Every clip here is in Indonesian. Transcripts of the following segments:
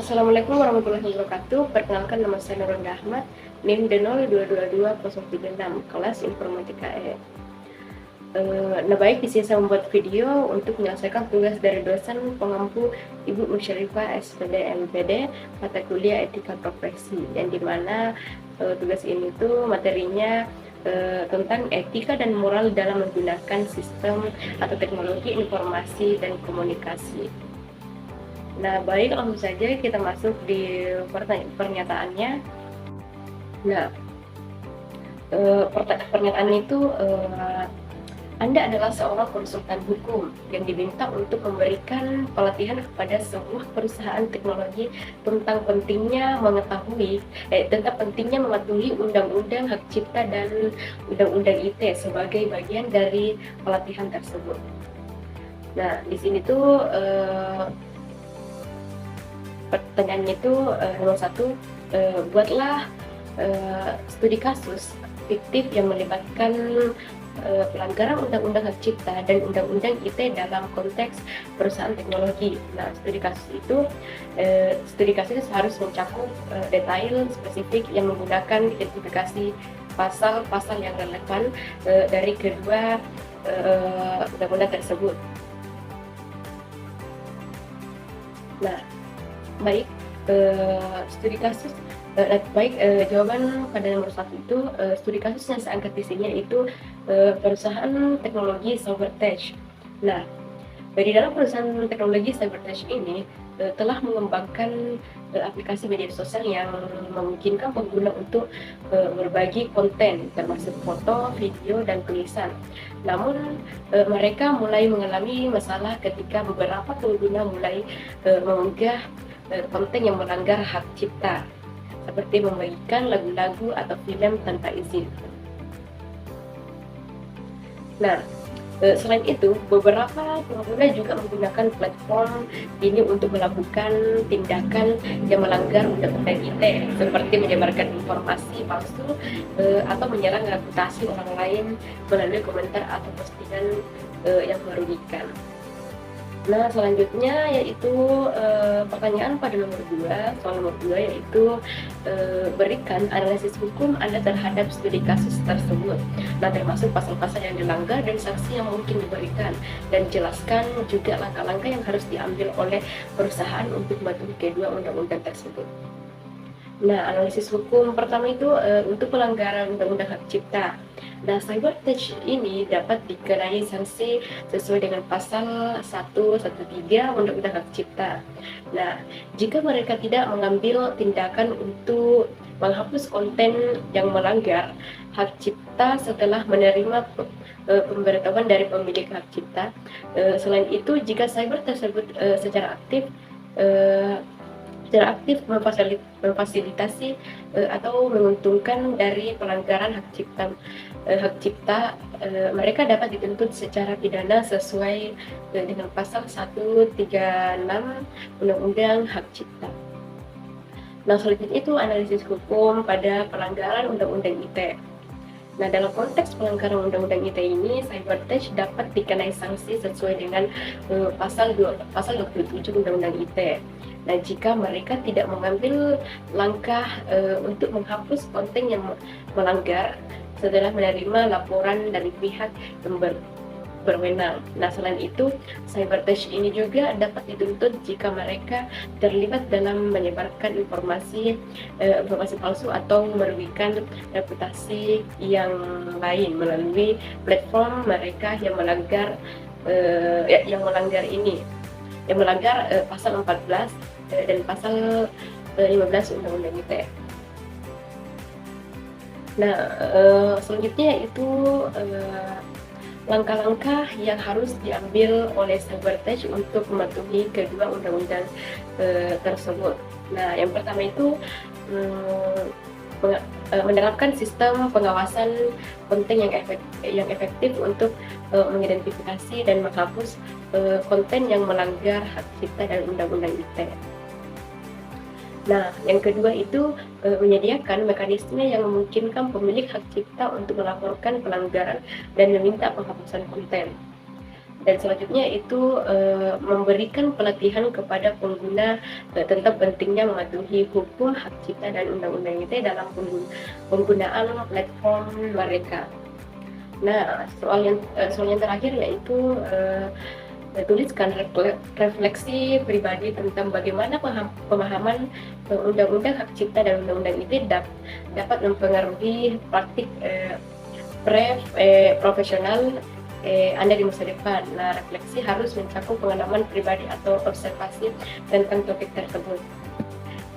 Assalamualaikum warahmatullahi wabarakatuh. Perkenalkan, nama saya Nurul Ahmad, NIM D0222026, kelas Informatika E. Baik, di sini saya membuat video untuk menyelesaikan tugas dari dosen pengampu Ibu Musyrifah SPD MPD mata kuliah Etika Profesi, yang dimana tugas ini tuh materinya tentang etika dan moral dalam menggunakan sistem atau teknologi informasi dan komunikasi. Nah, baik, langsung saja kita masuk di pernyataannya. Nah, pernyataan itu, Anda adalah seorang konsultan hukum yang diminta untuk memberikan pelatihan kepada sebuah perusahaan teknologi tentang pentingnya mematuhi undang-undang hak cipta dan undang-undang ITE sebagai bagian dari pelatihan tersebut. Nah, di sini tuh pertanyaannya itu nomor 1, buatlah studi kasus fiktif yang melibatkan pelanggaran undang-undang hak cipta dan undang-undang ITE dalam konteks perusahaan teknologi. Nah, studi kasus harus mencakup detail spesifik yang menggunakan identifikasi pasal-pasal yang relevan dari kedua undang-undang tersebut. Nah, baik, studi kasus jawaban pada nomor 1 itu, studi kasus yang saya angkat di sini yaitu perusahaan teknologi Cybertech. Nah, di dalam perusahaan teknologi Cybertech ini telah mengembangkan aplikasi media sosial yang memungkinkan pengguna untuk berbagi konten termasuk foto, video, dan tulisan. Namun mereka mulai mengalami masalah ketika beberapa pengguna mulai mengunggah konten yang melanggar hak cipta, seperti membagikan lagu-lagu atau film tanpa izin. Nah, selain itu, beberapa pengguna juga menggunakan platform ini untuk melakukan tindakan yang melanggar undang-undang ITE, seperti menyebarkan informasi palsu atau menyerang reputasi orang lain melalui komentar atau postingan yang merugikan. Nah, selanjutnya yaitu pertanyaan pada nomor 2, soal nomor 2 yaitu berikan analisis hukum Anda terhadap studi kasus tersebut. Nah, termasuk pasal-pasal yang dilanggar dan sanksi yang mungkin diberikan, dan jelaskan juga langkah-langkah yang harus diambil oleh perusahaan untuk mematuhi kedua undang-undang tersebut. Nah, analisis hukum pertama itu untuk pelanggaran undang-undang hak cipta. Nah, Cybertech ini dapat dikenai sanksi sesuai dengan pasal 113 Undang-Undang Hak Cipta. Nah, jika mereka tidak mengambil tindakan untuk menghapus konten yang melanggar hak cipta setelah menerima pemberitahuan dari pemilik hak cipta. Selain itu, jika cyber tersebut secara aktif memfasilitasi atau menguntungkan dari pelanggaran hak cipta, mereka dapat dituntut secara pidana sesuai dengan pasal 136 Undang-Undang Hak Cipta. Nah, selanjutnya itu analisis hukum pada pelanggaran Undang-Undang ITE. Nah, dalam konteks pelanggaran Undang-Undang ITE ini, Cybertech dapat dikenai sanksi sesuai dengan pasal 27 Undang-Undang ITE. Nah, jika mereka tidak mengambil langkah untuk menghapus konten yang melanggar setelah menerima laporan dari pihak yang berwenang. Nah, selain itu, Cybertech ini juga dapat dituntut jika mereka terlibat dalam menyebarkan informasi palsu atau merugikan reputasi yang lain melalui platform mereka yang melanggar pasal 14 dan pasal 15 Undang-Undang ITE. Nah, selanjutnya itu langkah-langkah yang harus diambil oleh Cybertech untuk mematuhi kedua undang-undang tersebut. Nah, yang pertama itu menerapkan sistem pengawasan konten yang efektif untuk mengidentifikasi dan menghapus konten yang melanggar hak cipta dan undang-undang ITE. Nah, yang kedua itu menyediakan mekanisme yang memungkinkan pemilik hak cipta untuk melaporkan pelanggaran dan meminta penghapusan konten. Dan selanjutnya itu memberikan pelatihan kepada pengguna tentang pentingnya mematuhi hukum, hak cipta dan undang-undang ITE dalam penggunaan platform mereka. Nah, soal yang terakhir yaitu tuliskan refleksi pribadi tentang bagaimana pemahaman undang-undang hak cipta dan undang-undang ITE dapat mempengaruhi praktik profesional Anda di masa depan. Nah, refleksi harus mencakup pengalaman pribadi atau observasi tentang topik tersebut.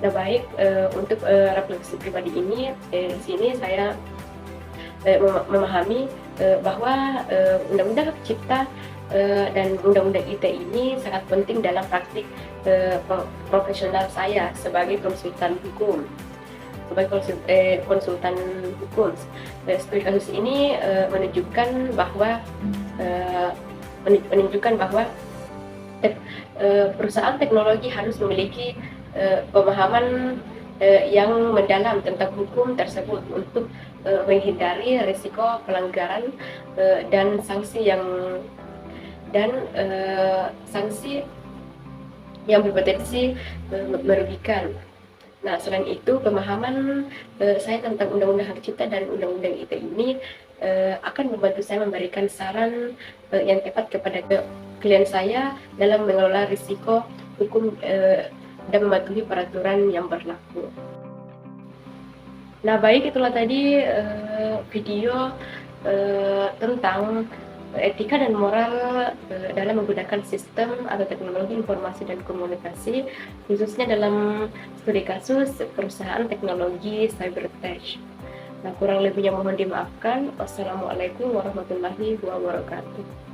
Nah, baik, untuk refleksi pribadi ini, di sini saya memahami bahwa undang-undang hak cipta dan undang-undang ITE ini sangat penting dalam praktik profesional saya sebagai konsultan hukum. Konsultan hukum. Studi kasus ini menunjukkan bahwa perusahaan teknologi harus memiliki pemahaman yang mendalam tentang hukum tersebut untuk menghindari risiko pelanggaran dan sanksi yang berpotensi merugikan. Nah, selain itu, pemahaman saya tentang Undang-Undang Hak Cipta dan Undang-Undang ITE ini akan membantu saya memberikan saran yang tepat kepada klien saya dalam mengelola risiko hukum dan mematuhi peraturan yang berlaku. Nah, baik, itulah tadi video tentang etika dan moral dalam menggunakan sistem atau teknologi informasi dan komunikasi, khususnya dalam studi kasus perusahaan teknologi cybertech. Nah, kurang lebihnya mohon dimaafkan. Wassalamualaikum warahmatullahi wabarakatuh.